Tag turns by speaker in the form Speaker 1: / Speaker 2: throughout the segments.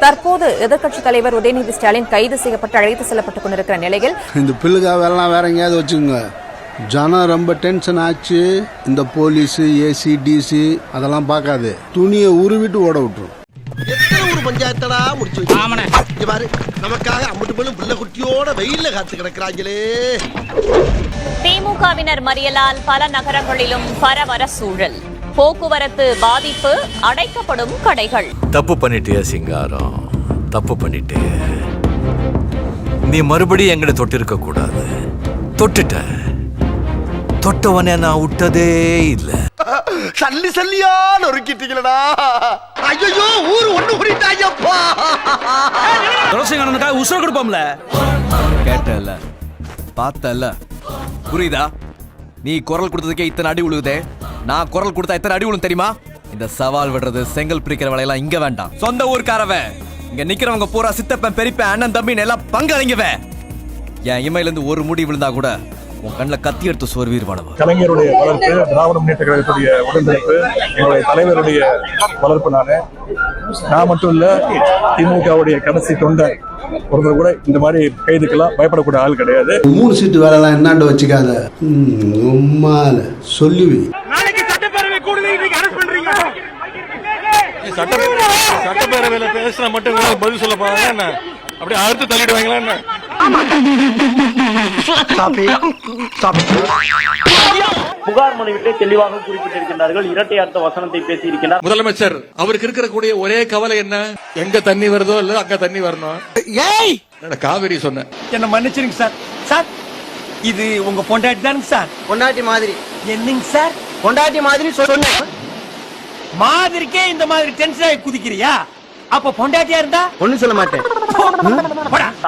Speaker 1: தற்போது எதிர்க்கட்சித் தலைவர் உதயநிதி ஸ்டாலின் கைது செய்யப்பட்டு அழைத்து செல்லப்பட்டுக் கொண்டிருக்கிற நிலையில்
Speaker 2: இந்த பிள்ளைகாவெல்லாம் வேற எங்கேயாவது வச்சுக்கோங்க. ஜனம் ரொம்ப டென்ஷன் ஆச்சு. இந்த போலீஸ் ஏசி டிசி அதெல்லாம் பார்க்காது, துணியை உருவிட்டு ஓட விட்டுரும்.
Speaker 3: பஞ்சாயத்தடா முடிச்சு பாரு, நமக்காக அம்பட்டு போலும் பிள்ளை குட்டியோட வெயில்ல காத்து கிடக்குறாங்களே.
Speaker 4: திமுகவினர் மறியலால் பல நகரங்களிலும் பரபர சூழல். போக்குவரத்து பாதிப்பு, அடைக்கப்படும் கடைகள்.
Speaker 5: தப்பு பண்ணிட்டியா சிங்காரம், தப்பு பண்ணிட்டே. நீ மறுபடியும் எங்களை தொட்டிருக்க கூடாது. தொட்டுட்ட, தொட்டவனே நான் விட்டதே இல்ல.
Speaker 3: சல்லி சல்லியா நொறுக்கிட்டீங்களடா. ஐயோ ஊரு ஒண்ணு புரிட்டாயப்பா.
Speaker 6: துளசிங்கண்ணனுக்காக உசுர கொடுப்போம்ல. கேட்டல, பார்த்தல, புரியுதா? நீ குரல் கொடுத்ததுக்கே இத்தனை அடி உழுகுதே, நான் குரல் கொடுத்தா இத்தனை அடி உழும் தெரியுமா? இந்த சவால் விடுறது, செங்கல் பிரிக்கிற வேலையெல்லாம் இங்க வேண்டாம். சொந்த ஊருக்காரவன் இங்க நிக்கிறவங்க பூரா சித்தப்பன் பெரியப்பன் அண்ணன் தம்பின்னு எல்லாம் பங்களிங்கவன். என் இமையில இருந்து ஒரு முடி விழுந்தா கூட உன் கண்ணில் கத்தி எடுத்து சோர்வீர்வானவன்.
Speaker 7: கலைஞருடைய வளர்ப்பு, திராவிட முன்னேற்ற கழகத்துடைய உடன்பிறப்பு, எங்களுடைய தலைவருடைய வளர்ப்பு. நான் மட்டும் இல்ல, திமுகவுடைய கடைசி தொண்டர் ஒருத்தர் கூட இந்த மாதிரி கைதுக்கெல்லாம் பயப்படக்கூடிய ஆள் கிடையாது.
Speaker 2: 3 சீட்டு வேலைலாம் என்னாண்ட வச்சுக்காத, உம்மால சொல்லுவி.
Speaker 8: சட்டப்பேரவையில பேசுற மட்டும் பதில் சொல்ல போறாங்க, அப்படியே அறுத்து தள்ளிடுவாங்களா என்ன?
Speaker 9: புகார் மனுவிலே தெளிவாக குறிப்பிட்டிருக்கிறார்கள். இரட்டை அர்த்த வசனத்தை பேசி இருக்கிறார்
Speaker 8: முதலமைச்சர். அவருக்கு இருக்கக்கூடிய ஒரே கவலை என்ன? எங்க தண்ணி வருதோ இல்ல அங்க தண்ணி வரணும். காவிரி சொன்ன
Speaker 6: என்ன மன்னிச்சிருங்க சார். சார், இது உங்க பொண்டாட்டி தானுங்க சார்?
Speaker 3: பொண்டாட்டி மாதிரி
Speaker 6: என்னங்க சார்?
Speaker 3: பொண்டாட்டி மாதிரி சொன்னேன்.
Speaker 6: மாதிரிக்கே இந்த மாதிரி டென்ஷன் ஆகி குதிக்கிறியா? அப்ப பொண்டாட்டியா இருந்தா
Speaker 3: ஒண்ணும் சொல்ல மாட்டேன்.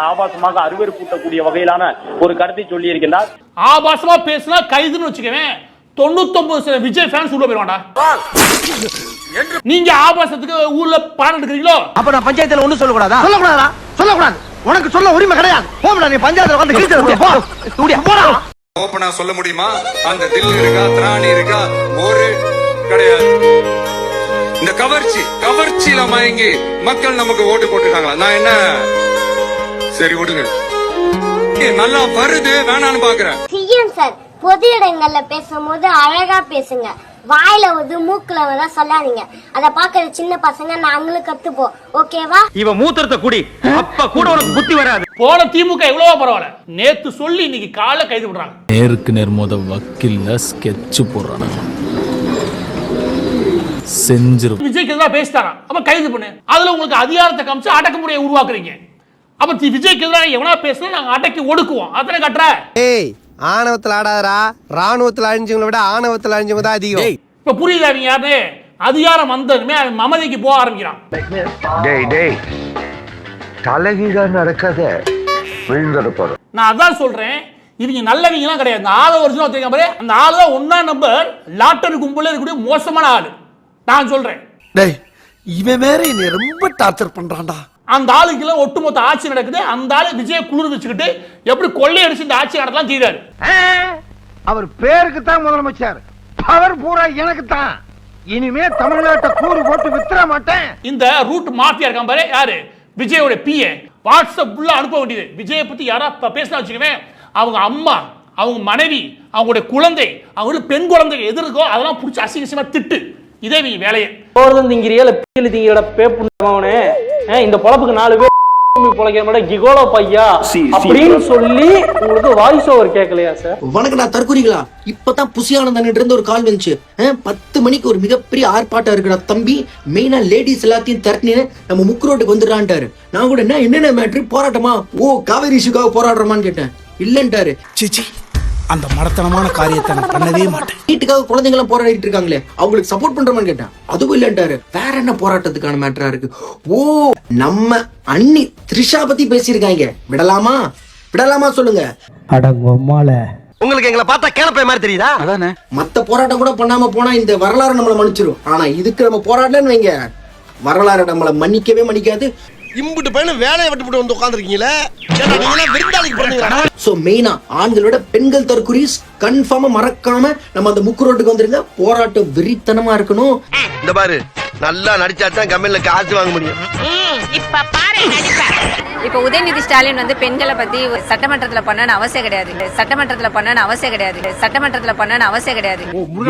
Speaker 9: ஆபாசமாக அருவருப்பூட்டக்கூடிய வகையிலான ஒரு கருத்தை சொல்லி இருக்கின்றார்.
Speaker 10: ஆபாசமா பேசினா கைதுன்னு வச்சுக்கவேன். 99% விஜய் ஃபேன்ஸ் உள்ள போயிடுவாண்டா. நீங்க ஆபாசத்துக்கு ஊர்ல பாடம் எடுக்கிறீங்களோ?
Speaker 3: அப்ப நான் பஞ்சாயத்துல ஒண்ணும் சொல்லக்கூடாதா? சொல்லக்கூடாதா? சொல்லக்கூடாது. உனக்கு சொல்ல உரிமை கிடையாது. போடா, நீ பஞ்சாயத்துல வந்து கிழிச்சு போ. தூடியா போடா.
Speaker 11: ஓபனா சொல்ல முடியுமா? அந்த தில் இருக்கா, திராணி இருக்கா, ஒரு கிடையாது. இந்த கவர்ச்சியில மயங்கி மக்கள் நமக்கு ஓட்டு போட்டுருக்காங்களா? நான் என்ன சரி விடுங்க, நல்லா வருது வேணான்னு பாக்குறேன்.
Speaker 12: சிஎம் சார், பொது இடங்கள்ல பேசும்போது அழகா பேசுங்க. வாயில வந்து மூக்குல வந்து சொல்லாதீங்க. அத பாக்குற சின்ன பசங்க நாங்களும் கத்துப்போம். ஓகேவா?
Speaker 6: இவ மூத்திரத்தை குடி, அப்ப கூட உனக்கு புத்தி வராது.
Speaker 10: போன திமுக எவ்வளவோ பரவாயில்ல, நேத்து சொல்லி இன்னைக்கு காலைல கைது பண்றாங்க.
Speaker 13: நேருக்கு நேர் மோத வக்கீல்ல ஸ்கெட்ச் போடுறாங்க. செஞ்சிரும்.
Speaker 10: விஜய்க்கு எதிராக பேசிட்டாரா, அப்ப கைது பண்ணு. அதுல உங்களுக்கு அதிகாரத்தை காமிச்சு அடக்குமுறையை உருவாக்குறீங்க. அப்ப விஜய்க்கு எதிராக எவனா பேசினா நாங்க அடக்கி ஒடுக்குவோம். அத்தனை கட்டுற.
Speaker 3: ஏய், ஆணவத்துல ஆடாதரா. ராணுவத்துல அழிஞ்சவங்களை விட ஆணவத்துல அழிஞ்சவங்க தான் அதிகம்.
Speaker 10: இப்ப புரியுதா நீங்க யாரு? அதிகாரம் வந்ததுமே மமதிக்கு போக ஆரம்பிக்கிறான்.
Speaker 3: தலைகீழா நடக்காத,
Speaker 10: நான் அதான் சொல்றேன், இவங்க நல்லவங்கலாம் கிடையாது. அந்த ஆளு ஒரிஜினல் வச்சிருக்க பாரு, அந்த ஆளு தான் 1ஆம் நம்பர் லாட்டரி கும்பல இருக்கக்கூடிய மோசமான ஆளு. நான் சொல்றேன்,
Speaker 3: டேய் இவன் வேற என்னை ரொம்ப டார்ச்சர் பண்றான்டா.
Speaker 10: அந்த ஆளுக்குள்ள ஒட்டுமொத்த ஆட்சி நடக்குது. அந்த ஆளு விஜய குளிர் வச்சுக்கிட்டு எப்படி கொள்ளையடிச்சு இந்த ஆட்சி நடத்தலாம் தீராரு.
Speaker 3: அவர் பேருக்கு தான் முதலமைச்சர், பவர் பூரா எனக்கு தான். இனிமே தமிழ்நாட்டை கூறு போட்டு வித்துற மாட்டேன்.
Speaker 10: இந்த ரூட் மாஃபியா இருக்கான் பாரு, யாரு? விஜயோட பிஏ. வாட்ஸ்அப் ஃபுல்லா அனுப்ப வேண்டியது. விஜயை பத்தி யாரா பேசினா வச்சுக்கவேன், அவங்க அம்மா, அவங்க மனைவி, அவங்களுடைய குழந்தை, அவங்களுக்கு பெண் குழந்தை எது இருக்கோ அதெல்லாம் பிடிச்சி அசிங்கமா திட்டு. இதே நீ வேலையை
Speaker 9: இந்த பொழப்புக்கு 4 பேர் பொழைக்கிற கிகோலோ பையா அப்படின்னு சொல்லி உங்களுக்கு வாய்ஸ் ஓவர் கேட்கலையா சார்?
Speaker 3: வணக்கம், நான் தற்கொலைகளா? இப்பதான் புசியானந்தன் இருந்து ஒரு கால் வந்துச்சு. 10 மணிக்கு ஒரு மிகப்பெரிய ஆர்ப்பாட்டம் இருக்குடா தம்பி, மெயினா லேடிஸ் எல்லாத்தையும் திரட்டினு நம்ம முக்கு ரோட்டுக்கு வந்துடுறான்ட்டாரு. நான் கூட என்னென்ன மேட்ரு, போராட்டமா? ஓ, காவேரி இஷ்யூக்காக போராடுறோமான்னு கேட்டேன். இல்லன்ட்டாரு. சிச்சி, அந்த மடத்தனமான காரியத்தை நான் பண்ணவே மாட்டேன். வீட்டுக்காக குழந்தைங்க எல்லாம் போராடிட்டு இருக்காங்களே, அவங்களுக்கு சப்போர்ட் பண்றோமான்னு கேட்டேன். அதுவும் இல்லன்ட்டாரு. வேற என்ன போராட்டத்துக்கான மேட்டரா இருக்கு? ஓ, நம்ம அண்ணி த்ரிஷா பத்தி பேசியிருக்காங்க. விடலாமா சொல்லுங்க. உங்களுக்கு எங்களை பார்த்தா கேளப்பை மாதிரி தெரியுதா? அதானே. மத்த போராட்டம் கூட பண்ணாம போனா இந்த வரலாறு நம்மள மன்னிச்சிரும். ஆனா இதுக்கு நம்ம போராடலன்னு வைங்க, வரலாறு நம்மள மன்னிக்கவே மன்னிக்காது. இம்புட்டு பையன் வேலையை விட்டு வந்து உட்கார்ந்துருக்கீங்களே, விருந்தாளிக்கு பிறந்தீங்களா? சோ மெயினா ஆண்களோட பெண்கள் தற்குறிஸ் கன்ஃபார்மா மறக்காம நம்ம அந்த முக்கு ரோட்டுக்கு வந்துருங்க. போராட்டம் வெறித்தனமா இருக்கணும். இந்த பாரு, நல்லா நடிச்சாதான் கம்பெனில காசு வாங்க முடியும்.
Speaker 12: இப்ப பாரு
Speaker 1: இப்ப உதயநிதி ஸ்டாலின் வந்து பெண்களை பத்தி சட்டமன்றத்துல பண்ணணும் அவசியம் கிடையாது, சட்டமன்றத்துல பண்ணணும் அவசியம் கிடையாது, சட்டமன்றத்துல பண்ணணும் அவசியம் கிடையாது.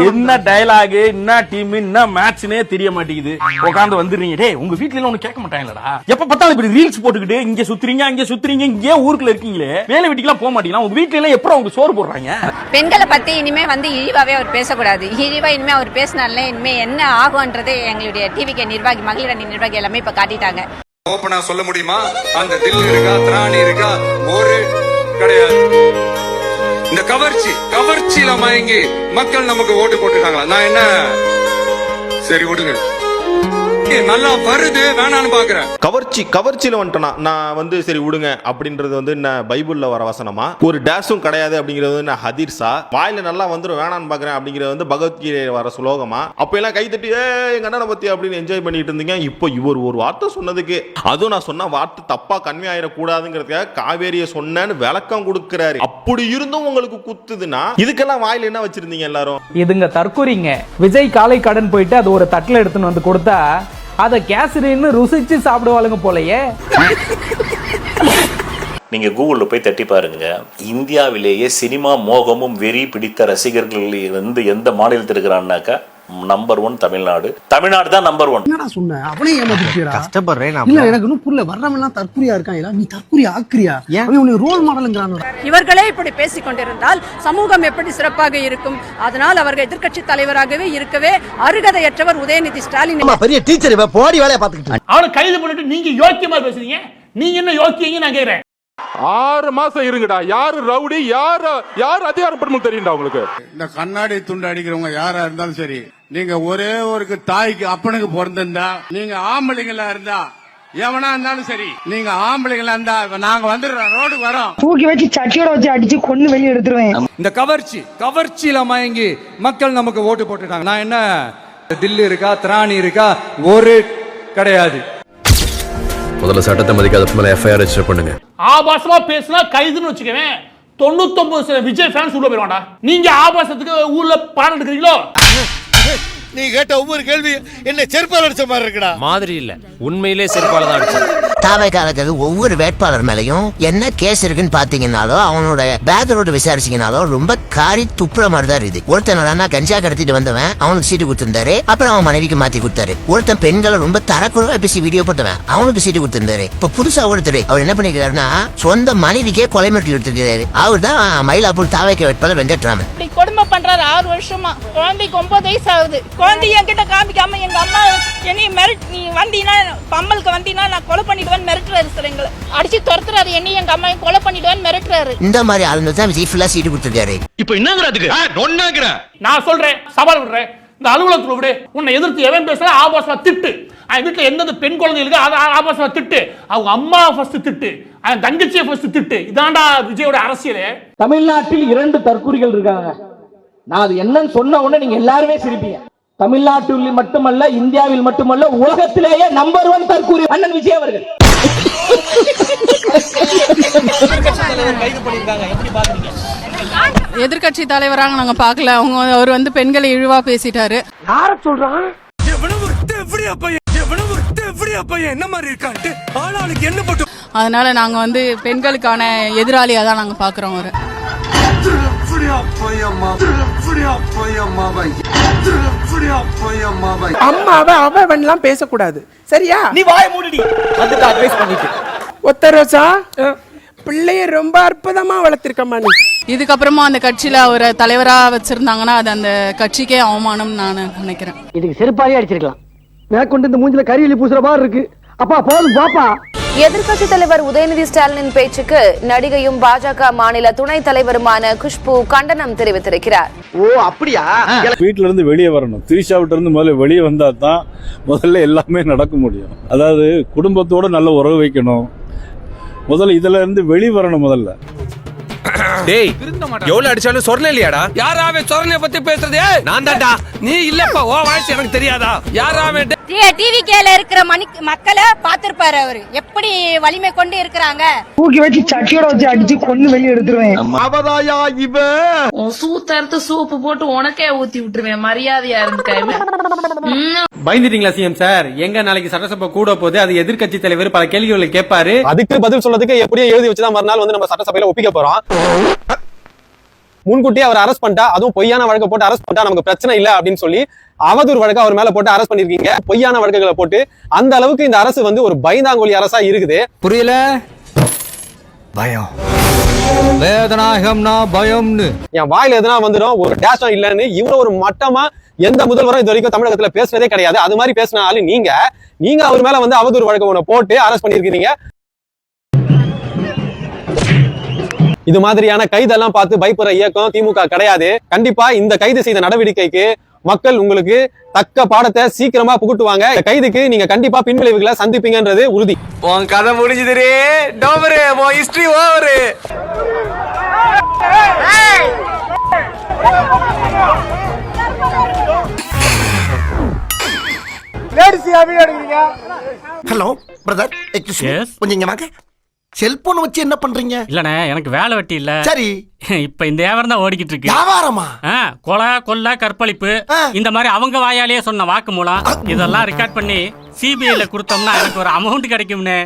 Speaker 9: என்ன டயலாக், என்ன டீம், என்ன மேட்ச்னே தெரிய மாட்டேங்குது. உட்கார்ந்து வந்துடுறீங்க. டேய் உங்க வீட்ல எல்லாம் ஒண்ணு கேட்க மாட்டாங்களடா? எப்ப பார்த்தாலும் இப்படி ரீல்ஸ் போட்டுக்கிட்டு இங்க சுத்துறீங்க அங்க சுத்துறீங்க, இங்கே ஊருக்குள்ள இருக்கீங்களே, வேலை வெட்டிக்கெல்லாம் போக மாட்டீங்களா? உங்க வீட்ல எல்லாம் எப்பறம் அவங்க சோறு போடுறாங்க?
Speaker 1: பெண்களை பத்தி இனிமே வந்து இழிவாவே அவர் பேசக்கூடாது. இழிவா இனிமே அவர் பேசினாலே இனிமே என்ன ஆகும்ன்றது எங்களுடைய டிவிக்கு நிர்வாகி, மகளிர் அணி நிர்வாகி எல்லாமே இப்ப காட்டிட்டாங்க.
Speaker 11: ஓப்பனா சொல்ல முடியுமா? அந்த தில் இருக்கா, திராணி இருக்கா, ஒரு கிடையாது. இந்த கவர்ச்சியில மயங்கி மக்கள் நமக்கு ஓட்டு போட்டுருக்காங்களா? நான் என்ன சரி விடுங்க, நல்லா வருது வேணான்னு பாக்குறேன்.
Speaker 14: கவர்ச்சியில வந்துட்டோம்னா நான் வந்து சரி விடுங்க அப்படின்றது வந்து என்ன பைபிள்ல வர வசனமா? ஒரு டேஷும் கிடையாது அப்படிங்கிறது வந்து ஹதீர்ஸா? வாயில நல்லா வந்துடும் வேணான்னு பாக்குறேன் அப்படிங்கிறது வந்து பகவத்கீதை வர ஸ்லோகமா? அப்ப எல்லாம் கைத்தட்டி எங்க அண்ணனை பத்தி அப்படின்னு என்ஜாய் பண்ணிட்டு இருந்தீங்க. இப்போ இவர் ஒரு வார்த்தை சொன்னதுக்கு, அதுவும் நான் சொன்ன வார்த்தை தப்பா கன்வே ஆயிடக்கூடாதுங்கிறதுக்காக காவேரியை சொன்னேன்னு விளக்கம் கொடுக்கிறாரு. அப்படி இருந்தும் உங்களுக்கு குத்துதுன்னா இதுக்கெல்லாம் வாயில என்ன வச்சிருந்தீங்க எல்லாரும்?
Speaker 9: இதுங்க தற்கொலைங்க. விஜய் காலை கடன் போயிட்டு அது ஒரு தட்டில் எடுத்துன்னு வந்து கொடுத்தா அத கேசரின்னு ருசிச்சு சாப்பிடுவாளுங்க போலயே.
Speaker 15: நீங்க கூகுள்ல போய் தட்டி பாருங்க, இந்தியாவிலேயே சினிமா மோகமும் வெறி பிடித்த ரசிகர்கள் வந்து எந்த மாநிலத்தில் இருக்கிறான்னாக்கா நம்பர் 1 தமிழ்நாடு. தமிழ்நாடு தான் நம்பர் 1.
Speaker 3: என்னடா சொன்ன? அவனே ஏமாத்திட்டியடா.
Speaker 6: கஷ்டப்படுறேன்.
Speaker 3: இல்ல எனக்கு இன்னும் புரியல, வர்றவன்லாம் தற்குறியா இருக்காங்களா? நீ தற்குறி ஆக்குறியா? அவன் உன்னை ரோல் மாடல்ங்கறானடா.
Speaker 1: இவர்களே இப்படி பேசிக் கொண்டிருந்தால் சமூகம் எப்படி சிறப்பாக இருக்கும்? அதனால் அவர்கள் எதிர்க்கட்சி தலைவராகவே இருக்கவே அருகதையற்றவர் உதயநிதி ஸ்டாலின்.
Speaker 3: பெரிய டீச்சர் இவ போடி வேலைய பாத்துக்கிட்டு.
Speaker 10: அவனை கைது பண்ணிட்டு நீங்க யோக்கியமா பேசுறீங்க. நீங்க என்ன யோக்கியங்க நான் கேக்குறேன்.
Speaker 7: 6 மாசம் இருங்கடா. யாரு ரவுடி, யாரு அதிகாரப்படும் தெரியும்டா உங்களுக்கு.
Speaker 2: இந்த கண்ணாடி துண்டு அடிக்கிறவங்க யாரா இருந்தாலும் சரி, நீங்க ஒரே ஒரு தாய்க்கு அப்பனுக்கு பிறந்திருந்தா, நீங்க ஆம்பளைங்களா இருந்தா, எவனா இருந்தாலும் சரி, நீங்க ஆம்பளைங்களா இருந்தா நாங்க வந்துடுறோம், ரோடுக்கு வரோம்,
Speaker 3: தூக்கி வச்சு சட்டியோட வச்சு அடிச்சு கொன்னு வெளிய எடுத்துருவேன்.
Speaker 11: இந்த கவர்ச்சியில மயங்கி மக்கள் நமக்கு ஓட்டு போட்டுட்டாங்க. நான் என்ன தில்லு இருக்கா, திராணி இருக்கா, ஒரு கிடையாது.
Speaker 5: முதல்ல சட்டத்தை மதிக்காத மேல எஃப்ஐஆர் ரெஜிஸ்டர் பண்ணுங்க.
Speaker 10: ஆபாசமா பேசினா கைதுன்னு வச்சுக்கவேன். 99% விஜய் ஃபேன்ஸ் உள்ள போயிடுவாண்டா. நீங்க ஆபாசத்துக்கு ஊர்ல பாடம் எடுக்கிறீங்களோ?
Speaker 8: நீ கேட்ட ஒவ்வொரு கேள்வி என்ன செருப்பால் அடிச்ச மாதிரி இருக்குடா.
Speaker 6: மாதிரி இல்ல, உண்மையிலே செருப்பால தான் அடிச்சது.
Speaker 3: தாவைக்காரர்கள் ஒவ்வொரு வேட்பாளர் மேலையும் என்ன கேஸ் இருக்குன்னு பாத்தீங்கன்னாலோ, அவனோட பேக்ரவுண்ட் விசாரிச்சீங்கனாலோ ரொம்ப காரி துப்புற மாதிரி தான் இருக்குது. ஒருத்தன் கஞ்சா கடத்திட்டு வந்தவன் அவனுக்கு சீட்டு கொடுத்திருந்தாரு, அப்புறம் அவன் மனைவிக்கு மாத்தி கொடுத்தாரு. ஒருத்தன் பெண்களை ரொம்ப தரக்குறவா பேசி வீடியோ போட்டவன் அவனுக்கு சீட்டு கொடுத்திருந்தாரு. இப்ப புதுசா ஒருத்தர் அவர் என்ன பண்ணிக்கிறாருன்னா சொந்த மனைவிக்கே கொலை மிரட்டி எடுத்துக்கிறாரு. அவர் தான் மயிலாப்பூர் தாவைக்க வேட்பாளர் வெங்கட்ராமன்.
Speaker 12: கொடுமை பண்றாரு 6 வருஷமா. குழந்தைக்கு 9 வயசு ஆகுது. குழந்தை என்கிட்ட காமிக்காம எங்க அம்மா என்னைய மிரட்டி, நீ வந்தீங்கன்னா பம்பலுக்கு வந்தீங்கன்னா நான் கொலை பண்ணிடுவேன் மிரட்டுறாரு சார். எங்களை அடிச்சு துரத்துறாரு, என்னையும் எங்க அம்மாவையும் கொலை பண்ணிடுவேன் மிரட்டுறாரு. இந்த மாதிரி ஆளுங்க தான் விஜய் ஃபுல்லா சீட்டு கொடுத்துருக்காரு.
Speaker 8: இப்ப என்னங்கிறதுக்கு
Speaker 10: நான் சொல்றேன், சவால் விடுறேன், இந்த அலுவலகத்துல விடு. உன்னை எதிர்த்து எவன் பேசுற ஆபாசமா திட்டு. அவன் வீட்டுல எந்தெந்த பெண் குழந்தைகளுக்கு ஆபாசமா திட்டு. அவங்க அம்மா ஃபர்ஸ்ட் திட்டு, அவன் தங்கச்சியை ஃபர்ஸ்ட் திட்டு. இதாண்டா விஜயோட அரசியலே.
Speaker 9: தமிழ்நாட்டில் 2 தற்கூரிகள் இருக்காங்க. நான் அது என்னன்னு சொன்ன உடனே நீங்க எல்லாருமே சிரிப்பீங்க. தமிழ்நாட்டில் மட்டுமல்ல, இந்தியாவில் மட்டுமல்ல, உலகத்திலேயே நம்பர் 1 தற்கூரி அண்ணன் விஜய் அவர்கள்.
Speaker 12: எதிர்கட்சி தலைவராக நாங்க பாக்கல. அவர் வந்து பெண்களை இழிவா பேசிட்டாரு.
Speaker 3: யார சொல்றான்?
Speaker 8: என்ன மாதிரி இருக்கான்ட்டு ஆளாளுக்கு என்ன போட்டு.
Speaker 12: அதனால நாங்க வந்து பெண்களுக்கான எதிராளியா தான் நாங்க பாக்குறோம். அவரு
Speaker 3: அம்மாவை அவன்லாம் பேசக்கூடாது, சரியா?
Speaker 9: நீ வாயை மூடிடி. வந்துட்டு அட்வைஸ் பண்ணிட்டு
Speaker 3: ஒத்தரோசா பிள்ளைய ரொம்ப அற்புதமா வளர்த்திருக்கமா நீ.
Speaker 12: இதுக்கப்புறமா அந்த கட்சியில அவரை தலைவரா வச்சிருந்தாங்கன்னா அது அந்த கட்சிக்கே அவமானம் நான் நினைக்கிறேன்.
Speaker 3: இதுக்கு செருப்பாலே அடிச்சிருக்கலாம். மேற்கொண்டு இந்த மூஞ்சில கரியலி பூசுற மாதிரி இருக்கு. அப்பா போதும் பாப்பா.
Speaker 1: எதிர்க்கட்சி தலைவர் உதயநிதி ஸ்டாலினின் பேச்சுக்கு நடிகையும் பாஜக மாநில துணைத் தலைவருமான குஷ்பு கண்டனம் தெரிவித்திருக்கிறார்.
Speaker 3: ஓ அப்படியா?
Speaker 7: வீட்டுல இருந்து வெளியே வரணும். திரிஷாவிட்ட இருந்து முதல்ல வெளியே வந்தா தான் முதல்ல எல்லாமே நடக்க முடியும். அதாவது குடும்பத்தோட நல்ல உறவு வைக்கணும். முதல்ல இதுல இருந்து வெளியே வரணும். முதல்ல
Speaker 5: டேய் எவ்வளவு அடிச்சாலும் சொரணை இல்லையாடா?
Speaker 6: யாராவே சொரணைய பத்தி பேசுறது?
Speaker 5: நான் தான்டா.
Speaker 6: நீ இல்லப்பா, ஓ வாய்ஸ் எனக்கு தெரியாதா? யாராவே
Speaker 1: டிவிகேல இருக்கிற மக்களை பார்த்திருப்பாரு அவரு எப்படி வலிமை கொண்டு இருக்கிறாங்க.
Speaker 12: தூக்கி வச்சு சட்டியோட வச்சு அடிச்சு கொண்டு வெளியே எடுத்துருவேன்.
Speaker 7: அவதாயா இவன்
Speaker 12: சூத்தறுத்து சூப்பு போட்டு உனக்கே ஊத்தி விட்டுருவேன். மரியாதையா இருந்துக்க.
Speaker 9: பயந்துட்டீங்களா சிஎம் சார்? எங்க நாளைக்கு சட்டசபை கூட போகுது, அது எதிர்க்கட்சி தலைவர் பல கேள்விகளை கேட்பாரு.
Speaker 6: அதுக்கு பதில் சொல்றதுக்கு எப்படியும் எழுதி வச்சுதான் மறுநாள் வந்து நம்ம சட்டசபையில ஒப்பிக்க போறோம். முன்கூட்டியே அவர் அரெஸ்ட் பண்ணிட்டா, அதுவும் பொய்யான வழக்கு போட்டு அரெஸ்ட் பண்ணிட்டா நமக்கு பிரச்சனை இல்ல அப்படின்னு சொல்லி அவதூறு வழக்கு அவர் மேல போட்டு அரெஸ்ட் பண்ணிருக்கீங்க. பொய்யான வழக்குகளை போட்டு அந்த அளவுக்கு இந்த அரசு வந்து ஒரு பயந்தாங்கோலி அரசா இருக்குது. புரியல? பயம் வேதனாகம்னா பயம்னு என் வாயில எதுனா வந்துடும், ஒரு டேஷம் இல்லன்னு இவ்வளவு ஒரு மட்டமா எந்த முதல்வரும் இது வரைக்கும் தமிழகத்துல பேசுனதே கிடையாது. அது மாதிரி பேசின ஆளு நீங்க அவர் மேல வந்து அவதூறு வழக்கு ஒண்ணு போட்டு அரெஸ்ட் பண்ணிருக்கீங்க. இது மாதிரியான கைதெல்லாம் பார்த்து பயப்படுற இயக்கம் திமுக கிடையாது. கண்டிப்பா இந்த கைது செய்த நடவடிக்கைக்கு மக்கள் உங்களுக்கு தக்க பாடத்தை சீக்கிரமா புகுட்டுவாங்க. இந்த கைதுக்கு நீங்க கண்டிப்பா பின்விளைவுகளை சந்திப்பீங்கன்றது உறுதி.
Speaker 5: உன் கதை முடிஞ்சுதுரே. டோபரே உன் ஹிஸ்டரி ஓவர்.
Speaker 3: ஹலோ பிரதர், கொஞ்சம் இங்க வாங்க. செல்போன் வச்சு என்ன பண்றீங்க?
Speaker 9: இல்லண்ணே, எனக்கு வேலை வெட்டி இல்ல.
Speaker 3: சரி,
Speaker 9: இப்ப இந்த வியாபாரம் தான் ஓடிக்கிட்டு இருக்கு.
Speaker 3: வியாபாரமா?
Speaker 9: கொலை கொள்ளை கற்பழிப்பு இந்த மாதிரி அவங்க வாயாலேயே சொன்ன வாக்கு மூலம் இதெல்லாம் ரெக்கார்ட் பண்ணி சிபிஐல கொடுத்தோம்னா எனக்கு ஒரு அமௌண்ட் கிடைக்கும்னு.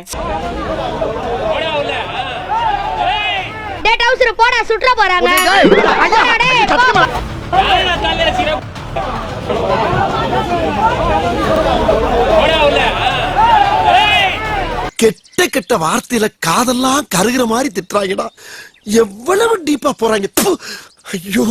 Speaker 12: டேட் ஹவுஸ்ல போடா சுற்ற போறாங்க.
Speaker 3: கெட்ட கெட்ட வார்த்தையில காதெல்லாம் கருகிற மாதிரி திட்டுறாங்கடா. எவ்வளவு டீப்பா போறாங்க. ஐயோ,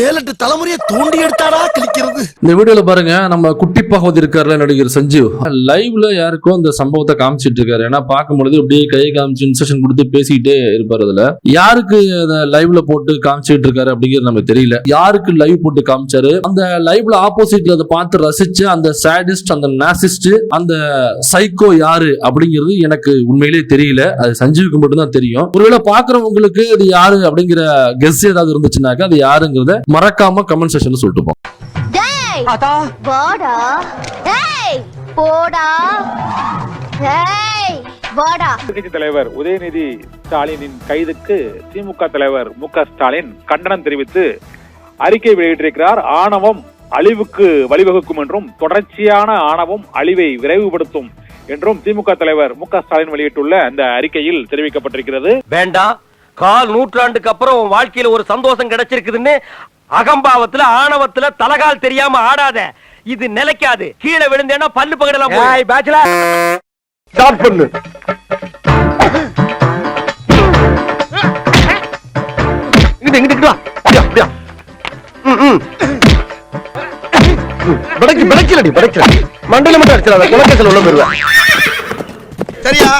Speaker 3: 7-8 தலைமுறையை தோண்டி எடுத்தாடா கிளிக்கிறது.
Speaker 13: இந்த வீடியோல பாருங்க, நம்ம குட்டி பகவதி இருக்காருல நடிகர் சஞ்சீவ், லைவ்ல யாருக்கும் இந்த சம்பவத்தை காமிச்சிட்டு இருக்காரு. ஏன்னா பார்க்கும்பொழுது அப்படியே கையை காமிச்சு இன்ஸ்ட்ரக்ஷன் கொடுத்து பேசிக்கிட்டே இருப்பாரு. அதுல யாருக்கு அதை லைவ்ல போட்டு காமிச்சிட்டு இருக்காரு அப்படிங்கிறது நமக்கு தெரியல. யாருக்கு லைவ் போட்டு காமிச்சாரு, அந்த லைவ்ல ஆப்போசிட்ல அதை பார்த்து ரசிச்சு அந்த சாடிஸ்ட், அந்த நாசிஸ்ட், அந்த சைக்கோ யாரு அப்படிங்கிறது எனக்கு உண்மையிலே தெரியல. அது சஞ்சீவுக்கு மட்டும் தான் தெரியும். ஒருவேளை பாக்குறவங்களுக்கு அது யாரு அப்படிங்கிற கெஸ் ஏதாவது இருந்துச்சுன்னாக்கா அது யாருங்கிறத மறக்காம கமெண்ட் செக்ஷன்ல சொல்லிட்டு போங்க.
Speaker 12: டேய் வாடா, டேய் போடா, டேய் வாடா.
Speaker 7: எதிர்க்கட்சி தலைவர் உதயநிதி ஸ்டாலினின் கைதுக்கு திமுக தலைவர் மு.க. ஸ்டாலின் கண்டனம் தெரிவித்து அறிக்கை வெளியிட்டிருக்கிறார். ஆணவம் அழிவுக்கு வழிவகுக்கும் என்றும் தொடர்ச்சியான ஆணவம் அழிவை விரைவுபடுத்தும் என்றும் திமுக தலைவர் மு.க. ஸ்டாலின் வெளியிட்டுள்ள அந்த அறிக்கையில் தெரிவிக்கப்பட்டிருக்கிறது.
Speaker 9: வேண்டாம், கால் நூற்றாண்டுக்கு அப்புறம் உன் வாழ்க்கையில ஒரு சந்தோஷம் கிடைச்சிருக்குதுன்னு அகம்பாவத்துல ஆணவத்துல தலகால் தெரியாம ஆடாத. இது நிலைக்காது. கீழே விழுந்தேன்னா பல்லு பகடலாம். ஸ்டார்ட் பண்ணு. இங்கிட்டு வா. அப்படியா மண்டையில மட்டும் அடிச்சிடாத, குலக்கேசல் உள்ள போயிருவேன்.
Speaker 3: சரியா?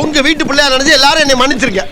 Speaker 3: உங்க வீட்டு பிள்ளையா நினைச்சு எல்லாரும் என்னை மன்னிச்சிருக்க.